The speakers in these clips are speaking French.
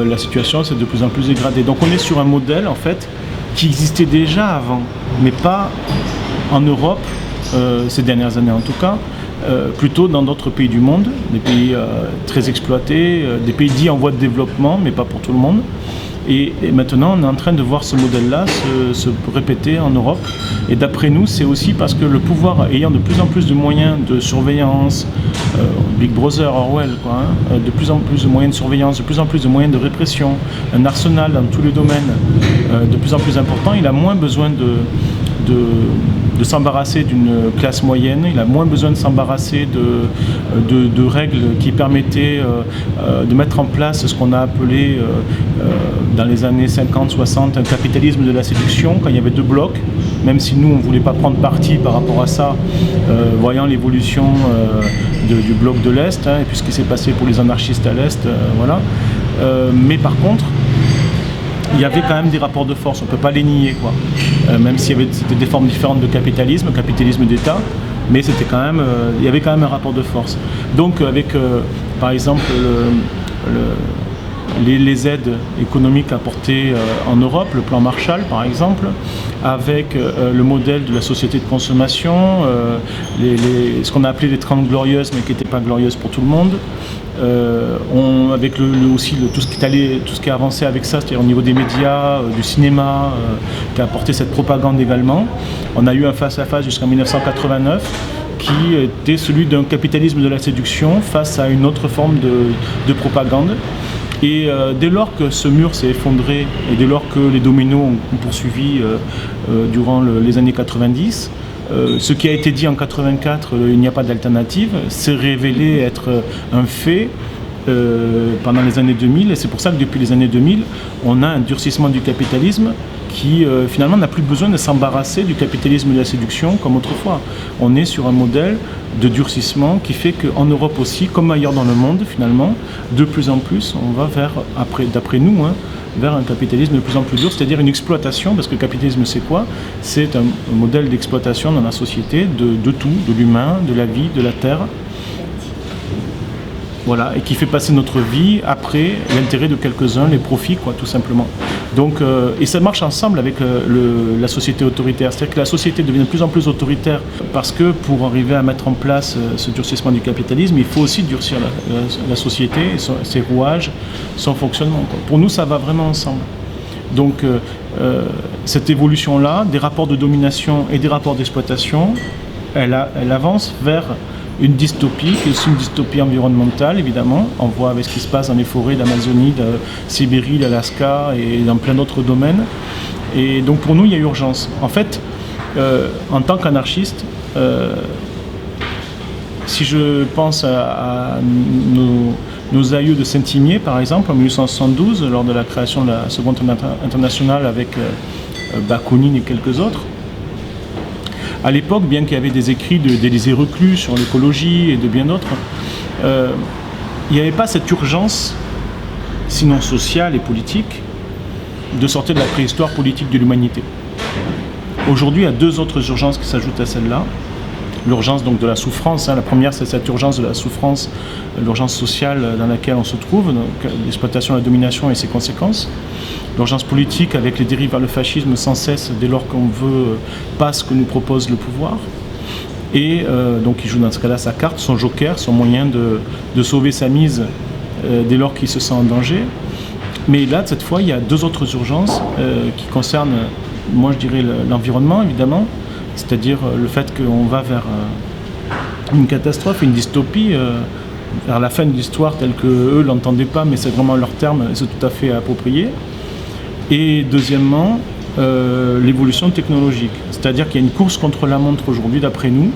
la situation s'est de plus en plus dégradée. Donc on est sur un modèle en fait qui existait déjà avant, mais pas en Europe, ces dernières années en tout cas, plutôt dans d'autres pays du monde, des pays très exploités, des pays dits en voie de développement, mais pas pour tout le monde. Et maintenant, on est en train de voir ce modèle-là se répéter en Europe. Et d'après nous, c'est aussi parce que le pouvoir ayant de plus en plus de moyens de surveillance, Big Brother, Orwell, quoi, de plus en plus de moyens de surveillance, de plus en plus de moyens de répression, un arsenal dans tous les domaines de plus en plus important, il a moins besoin de s'embarrasser d'une classe moyenne, il a moins besoin de s'embarrasser de règles qui permettaient de mettre en place ce qu'on a appelé dans les années 50-60 un capitalisme de la séduction, quand il y avait deux blocs, même si nous on ne voulait pas prendre parti par rapport à ça, voyant l'évolution du bloc de l'Est, et puis ce qui s'est passé pour les anarchistes à l'Est, voilà. Mais par contre, il y avait quand même des rapports de force, on ne peut pas les nier, quoi. Même s'il y avait c'était des formes différentes de capitalisme d'État, mais c'était quand même, il y avait quand même un rapport de force. Donc avec, par exemple, les aides économiques apportées en Europe, le plan Marshall par exemple, avec le modèle de la société de consommation, ce qu'on a appelé les 30 glorieuses mais qui n'étaient pas glorieuses pour tout le monde, avec aussi tout ce qui est avancé avec ça, c'est-à-dire au niveau des médias, du cinéma, qui a apporté cette propagande également. On a eu un face-à-face jusqu'en 1989 qui était celui d'un capitalisme de la séduction face à une autre forme de propagande. Et dès lors que ce mur s'est effondré et dès lors que les dominos ont poursuivi durant les années 90, ce qui a été dit en 84, il n'y a pas d'alternative, s'est révélé être un fait pendant les années 2000. Et c'est pour ça que depuis les années 2000, on a un durcissement du capitalisme qui finalement n'a plus besoin de s'embarrasser du capitalisme de la séduction comme autrefois. On est sur un modèle de durcissement qui fait qu'en Europe aussi, comme ailleurs dans le monde finalement, de plus en plus, on va d'après nous, vers un capitalisme de plus en plus dur, c'est-à-dire une exploitation, parce que le capitalisme c'est quoi ? C'est un modèle d'exploitation dans la société de tout, de l'humain, de la vie, de la terre. Voilà, et qui fait passer notre vie après l'intérêt de quelques-uns, les profits, quoi, tout simplement. Donc, et ça marche ensemble avec la société autoritaire. C'est-à-dire que la société devient de plus en plus autoritaire parce que pour arriver à mettre en place ce durcissement du capitalisme, il faut aussi durcir la société, ses rouages, son fonctionnement, quoi. Pour nous, ça va vraiment ensemble. Donc, cette évolution-là, des rapports de domination et des rapports d'exploitation, elle avance vers une dystopie, qui est aussi une dystopie environnementale, évidemment. On voit avec ce qui se passe dans les forêts d'Amazonie, de Sibérie, d'Alaska et dans plein d'autres domaines. Et donc pour nous, il y a urgence. En fait, en tant qu'anarchiste, si je pense à nos aïeux de Saint-Imier, par exemple, en 1872, lors de la création de la Seconde Internationale avec Bakounine et quelques autres, à l'époque, bien qu'il y avait des écrits d'Élisée Reclus sur l'écologie et de bien d'autres, il n'y avait pas cette urgence, sinon sociale et politique, de sortir de la préhistoire politique de l'humanité. Aujourd'hui, il y a deux autres urgences qui s'ajoutent à celle-là. L'urgence donc de la souffrance, la première c'est cette urgence de la souffrance, l'urgence sociale dans laquelle on se trouve, donc l'exploitation, la domination et ses conséquences. L'urgence politique avec les dérives vers le fascisme sans cesse dès lors qu'on veut pas ce que nous propose le pouvoir. Et donc il joue dans ce cas-là sa carte, son joker, son moyen de sauver sa mise dès lors qu'il se sent en danger. Mais là, cette fois, il y a deux autres urgences qui concernent, moi je dirais, l'environnement évidemment, c'est-à-dire le fait qu'on va vers une catastrophe, une dystopie, vers la fin de l'histoire telle qu'eux ne l'entendaient pas, mais c'est vraiment leur terme, c'est tout à fait approprié. Et deuxièmement, l'évolution technologique, c'est-à-dire qu'il y a une course contre la montre aujourd'hui, d'après nous.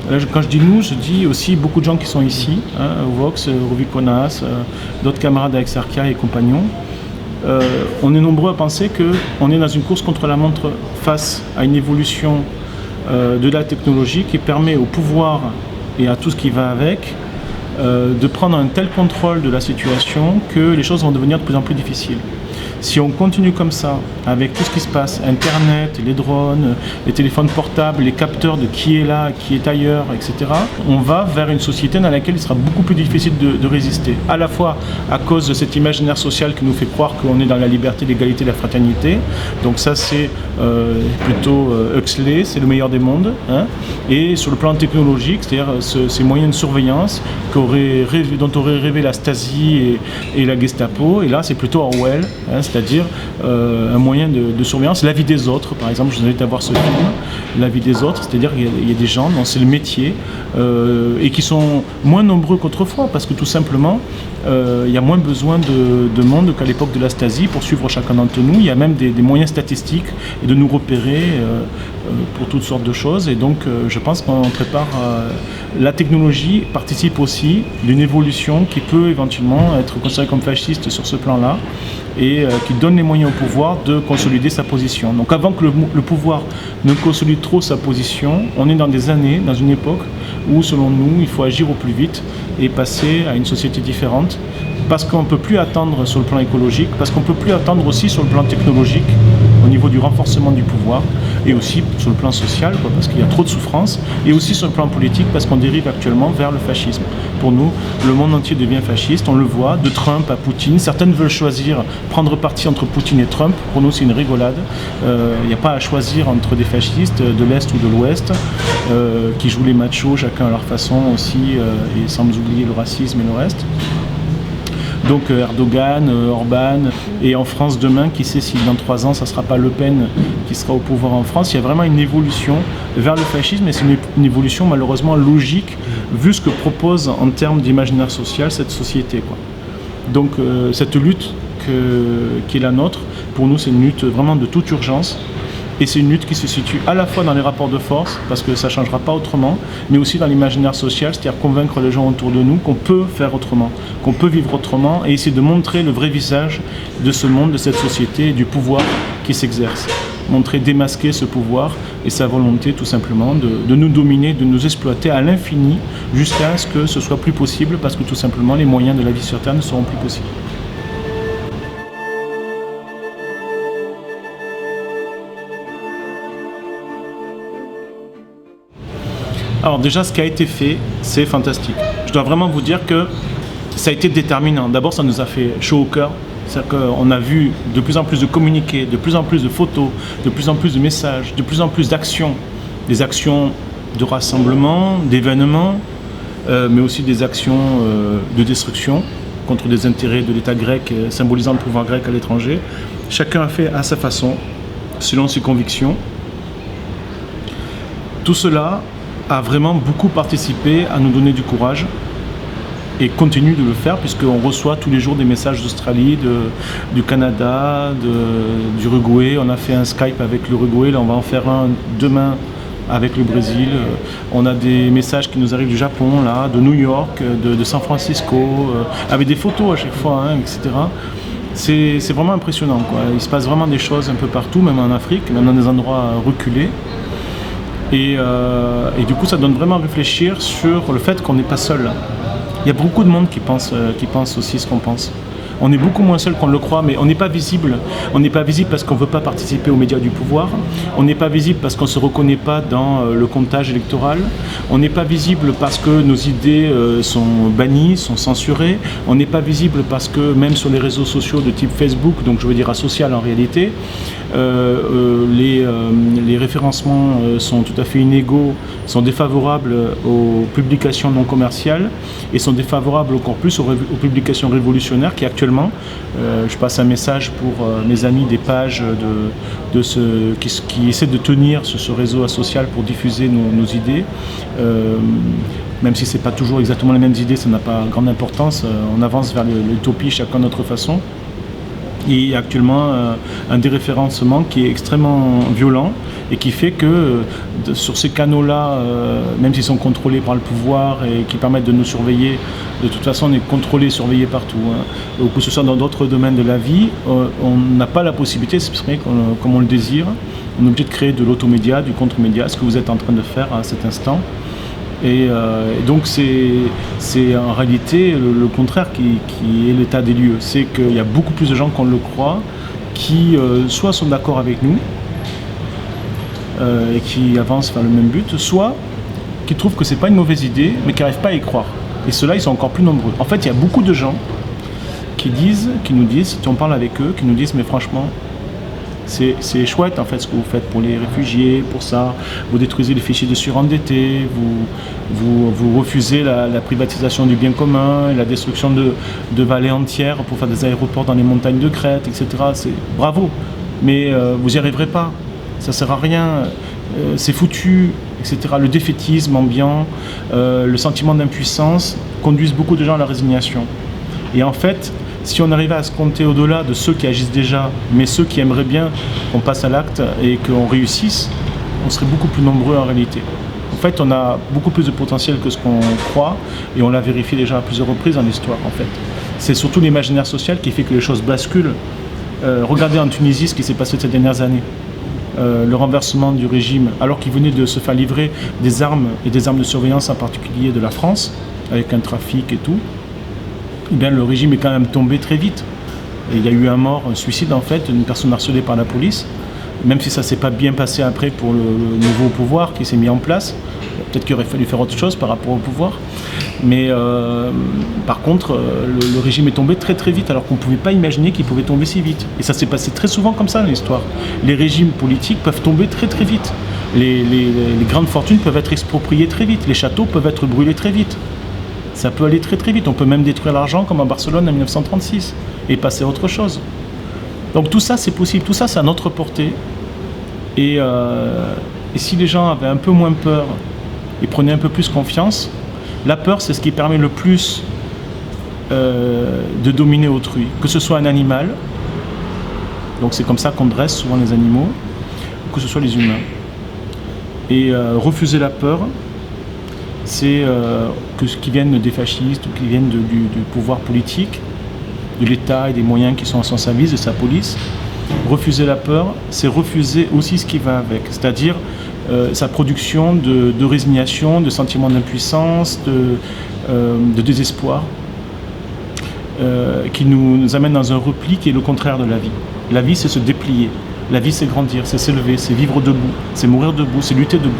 Là, quand je dis nous, je dis aussi beaucoup de gens qui sont ici, Vox, Rubiconas, d'autres camarades avec Arkia et compagnons. On est nombreux à penser qu'on est dans une course contre la montre face à une évolution de la technologie qui permet au pouvoir et à tout ce qui va avec de prendre un tel contrôle de la situation que les choses vont devenir de plus en plus difficiles. Si on continue comme ça, avec tout ce qui se passe, Internet, les drones, les téléphones portables, les capteurs de qui est là, qui est ailleurs, etc., on va vers une société dans laquelle il sera beaucoup plus difficile de résister. À la fois à cause de cet imaginaire social qui nous fait croire qu'on est dans la liberté, l'égalité, la fraternité. Donc ça, c'est plutôt Huxley, c'est le meilleur des mondes. Hein. Et sur le plan technologique, c'est-à-dire ces moyens de surveillance dont aurait rêvé la Stasi et la Gestapo. Et là, c'est plutôt Orwell, hein, c'est-à-dire un moyen de surveillance. La vie des autres, par exemple, je vous invite à voir ce film, La vie des autres, c'est-à-dire qu'il y a des gens dont c'est le métier et qui sont moins nombreux qu'autrefois, parce que tout simplement, il y a moins besoin de monde qu'à l'époque de la Stasi pour suivre chacun d'entre nous. Il y a même des moyens statistiques et de nous repérer pour toutes sortes de choses. Et donc, je pense qu'on prépare... la technologie participe aussi d'une évolution qui peut éventuellement être considérée comme fasciste sur ce plan-là et qui donne les moyens au pouvoir de consolider sa position. Donc avant que le pouvoir ne consolide trop sa position, on est dans des années, dans une époque où, selon nous, il faut agir au plus vite et passer à une société différente, parce qu'on ne peut plus attendre sur le plan écologique, parce qu'on ne peut plus attendre aussi sur le plan technologique, au niveau du renforcement du pouvoir, et aussi sur le plan social, parce qu'il y a trop de souffrance, et aussi sur le plan politique, parce qu'on dérive actuellement vers le fascisme. Pour nous, le monde entier devient fasciste, on le voit, de Trump à Poutine. Certaines veulent choisir, prendre parti entre Poutine et Trump. Pour nous, c'est une rigolade. Il n'y a pas à choisir entre des fascistes de l'Est ou de l'Ouest, qui jouent les machos, chacun à leur façon aussi, et sans oublier le racisme et le reste. Donc Erdogan, Orban, et en France demain, qui sait si dans 3 ans, ça ne sera pas Le Pen qui sera au pouvoir en France. Il y a vraiment une évolution vers le fascisme, et c'est une évolution malheureusement logique, vu ce que propose en termes d'imaginaire social cette société, quoi. Donc cette lutte qui est la nôtre, pour nous c'est une lutte vraiment de toute urgence. Et c'est une lutte qui se situe à la fois dans les rapports de force, parce que ça ne changera pas autrement, mais aussi dans l'imaginaire social, c'est-à-dire convaincre les gens autour de nous qu'on peut faire autrement, qu'on peut vivre autrement, et essayer de montrer le vrai visage de ce monde, de cette société et du pouvoir qui s'exerce. Montrer, démasquer ce pouvoir et sa volonté tout simplement de nous dominer, de nous exploiter à l'infini, jusqu'à ce que ce soit plus possible, parce que tout simplement les moyens de la vie sur Terre ne seront plus possibles. Alors déjà, ce qui a été fait, c'est fantastique. Je dois vraiment vous dire que ça a été déterminant. D'abord, ça nous a fait chaud au cœur. C'est-à-dire qu'on a vu de plus en plus de communiqués, de plus en plus de photos, de plus en plus de messages, de plus en plus d'actions. Des actions de rassemblement, d'événements, mais aussi des actions de destruction contre des intérêts de l'État grec, symbolisant le pouvoir grec à l'étranger. Chacun a fait à sa façon, selon ses convictions. Tout cela a vraiment beaucoup participé à nous donner du courage et continue de le faire, puisqu'on reçoit tous les jours des messages d'Australie, du Canada, du Uruguay. On a fait un Skype avec l'Uruguay, là on va en faire un demain avec le Brésil. On a des messages qui nous arrivent du Japon, là, de New York, de San Francisco, avec des photos à chaque fois, hein, etc. C'est vraiment impressionnant, quoi. Il se passe vraiment des choses un peu partout, même en Afrique, même dans des endroits reculés. Et du coup, ça donne vraiment à réfléchir sur le fait qu'on n'est pas seul. Il y a beaucoup de monde qui pense aussi ce qu'on pense. On est beaucoup moins seul qu'on le croit, mais on n'est pas visible. On n'est pas visible parce qu'on ne veut pas participer aux médias du pouvoir. On n'est pas visible parce qu'on ne se reconnaît pas dans le comptage électoral. On n'est pas visible parce que nos idées sont bannies, sont censurées. On n'est pas visible parce que même sur les réseaux sociaux de type Facebook, donc je veux dire asocial en réalité, les référencements sont tout à fait inégaux, sont défavorables aux publications non commerciales et sont défavorables encore plus aux publications révolutionnaires qui actuellement, je passe un message pour mes amis des pages qui essaient de tenir sur ce réseau asocial pour diffuser nos idées. Même si ce n'est pas toujours exactement les mêmes idées, ça n'a pas grande importance. On avance vers l'utopie chacun de notre façon. Il y a actuellement un déréférencement qui est extrêmement violent et qui fait que sur ces canaux-là, même s'ils sont contrôlés par le pouvoir et qui permettent de nous surveiller, de toute façon on est contrôlé, surveillé partout. Ou que ce soit dans d'autres domaines de la vie, on n'a pas la possibilité de s'exprimer comme on le désire. On est obligé de créer de l'automédia, du contre-média, ce que vous êtes en train de faire à cet instant. Et donc c'est en réalité le contraire qui est l'état des lieux. C'est qu'il y a beaucoup plus de gens qu'on le croit qui soit sont d'accord avec nous et qui avancent vers le même but, soit qui trouvent que c'est pas une mauvaise idée mais qui n'arrivent pas à y croire. Et ceux-là, ils sont encore plus nombreux. En fait, il y a beaucoup de gens qui nous disent, si on parle avec eux, qui nous disent mais franchement, c'est chouette en fait ce que vous faites pour les réfugiés, pour ça, vous détruisez les fichiers de surendettés, vous refusez la privatisation du bien commun, et la destruction de vallées entières pour faire des aéroports dans les montagnes de Crète, etc. C'est bravo, mais vous n'y arriverez pas, ça sert à rien, c'est foutu, etc. Le défaitisme ambiant, le sentiment d'impuissance conduisent beaucoup de gens à la résignation. Et en fait, si on arrivait à se compter au-delà de ceux qui agissent déjà, mais ceux qui aimeraient bien qu'on passe à l'acte et qu'on réussisse, on serait beaucoup plus nombreux en réalité. En fait, on a beaucoup plus de potentiel que ce qu'on croit, et on l'a vérifié déjà à plusieurs reprises dans l'histoire, en fait. C'est surtout l'imaginaire social qui fait que les choses basculent. Regardez en Tunisie ce qui s'est passé ces dernières années. Le renversement du régime, alors qu'il venait de se faire livrer des armes, et des armes de surveillance en particulier de la France, avec un trafic et tout, eh bien, le régime est quand même tombé très vite. Et il y a eu un suicide en fait, une personne harcelée par la police, même si ça ne s'est pas bien passé après pour le nouveau pouvoir qui s'est mis en place. Peut-être qu'il aurait fallu faire autre chose par rapport au pouvoir. Mais par contre, le régime est tombé très très vite, alors qu'on ne pouvait pas imaginer qu'il pouvait tomber si vite. Et ça s'est passé très souvent comme ça dans l'histoire. Les régimes politiques peuvent tomber très très vite. Les grandes fortunes peuvent être expropriées très vite. Les châteaux peuvent être brûlés très vite. Ça peut aller très très vite, on peut même détruire l'argent comme à Barcelone en 1936 et passer à autre chose. Donc tout ça c'est possible, tout ça c'est à notre portée. Et si les gens avaient un peu moins peur et prenaient un peu plus confiance, la peur c'est ce qui permet le plus de dominer autrui, que ce soit un animal, donc c'est comme ça qu'on dresse souvent les animaux, ou que ce soit les humains. Et refuser la peur, c'est que ce qui viennent des fascistes ou qui viennent du pouvoir politique, de l'État et des moyens qui sont à son service, de sa police. Refuser la peur, c'est refuser aussi ce qui va avec, c'est-à-dire sa production de résignation, de sentiment d'impuissance, de désespoir, qui nous amène dans un repli qui est le contraire de la vie. La vie, c'est se déplier. La vie, c'est grandir, c'est s'élever, c'est vivre debout, c'est mourir debout, c'est lutter debout.